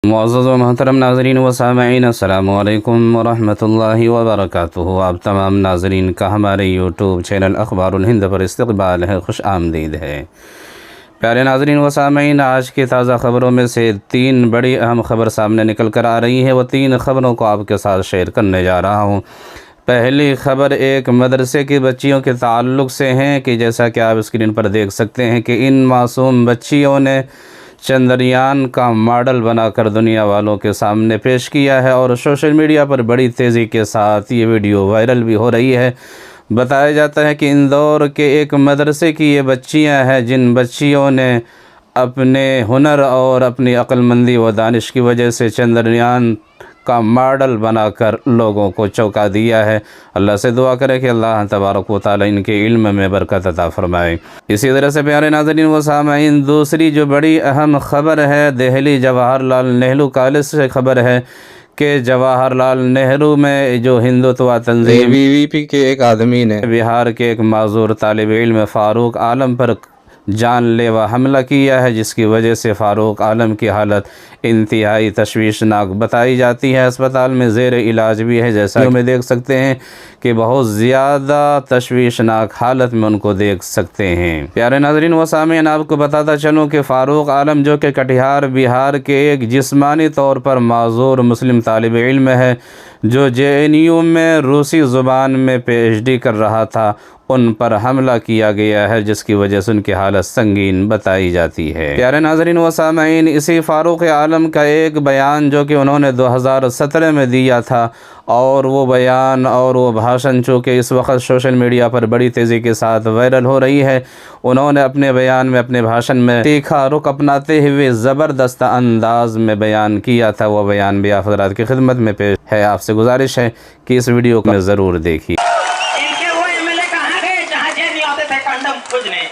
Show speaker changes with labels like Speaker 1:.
Speaker 1: معزز و محترم ناظرین و سامعین، السلام علیکم ورحمۃ اللہ وبرکاتہ۔ آپ تمام ناظرین کا ہمارے یوٹیوب چینل اخبار الہند پر استقبال ہے، خوش آمدید ہے۔ پیارے ناظرین و سامعین، آج کی تازہ خبروں میں سے 3 بڑی اہم خبر سامنے نکل کر آ رہی ہے، وہ 3 خبروں کو آپ کے ساتھ شیئر کرنے جا رہا ہوں۔ پہلی خبر ایک مدرسے کی بچیوں کے تعلق سے ہے کہ جیسا کہ آپ اسکرین پر دیکھ سکتے ہیں کہ ان معصوم بچیوں نے چندریان کا ماڈل بنا کر دنیا والوں کے سامنے پیش کیا ہے، اور سوشل میڈیا پر بڑی تیزی کے ساتھ یہ ویڈیو وائرل بھی ہو رہی ہے۔ بتایا جاتا ہے کہ اندور کے ایک مدرسے کی یہ بچیاں ہیں جن بچیوں نے اپنے ہنر اور اپنی عقل مندی و دانش کی وجہ سے چندریان کا ماڈل بنا کر لوگوں کو چونکا دیا ہے۔ اللہ سے دعا کرے کہ اللہ تبارک و تعالی ان کے علم میں برکت عطا فرمائے۔ اسی طرح سے پیارے ناظرین و سامعین، دوسری جو بڑی اہم خبر ہے دہلی جواہر لال نہرو کالج سے خبر ہے کہ جواہر لال نہرو میں جو ہندوتوا تنظیم ABVP کے ایک آدمی نے بہار کے ایک معذور طالب علم فاروق عالم پر جان لیوا حملہ کیا ہے، جس کی وجہ سے فاروق عالم کی حالت انتہائی تشویشناک بتائی جاتی ہے۔ اسپتال میں زیر علاج بھی ہے، جیسا کہ دیکھ سکتے ہیں کہ بہت زیادہ تشویشناک حالت میں ان کو دیکھ سکتے ہیں۔ پیارے ناظرین و سامعین، آپ کو بتاتا چلوں کہ فاروق عالم جو کہ کٹیہار بہار کے ایک جسمانی طور پر معذور مسلم طالب علم ہے، جو JNU میں روسی زبان میں PhD کر رہا تھا، ان پر حملہ کیا گیا ہے، جس کی وجہ سے ان کی حالت سنگین بتائی جاتی ہے۔ پیارے ناظرین و سامعین، اسی فاروق عالم کا ایک بیان جو کہ انہوں نے 2017 میں دیا تھا، اور وہ بیان اور وہ بھاشن چونکہ اس وقت سوشل میڈیا پر بڑی تیزی کے ساتھ وائرل ہو رہی ہے، انہوں نے اپنے بیان میں اپنے بھاشن میں تیکھا رخ اپناتے ہوئے زبردست انداز میں بیان کیا تھا۔ وہ بیان بھی آپ حضرات کی خدمت میں پیش ہے۔ آپ سے گزارش ہے کہ اس ویڈیو کو ضرور دیکھیے۔
Speaker 2: ان کے وہ MLA کہاں گئے جہاں JNU آتے تھے کنڈم کھوجنے؟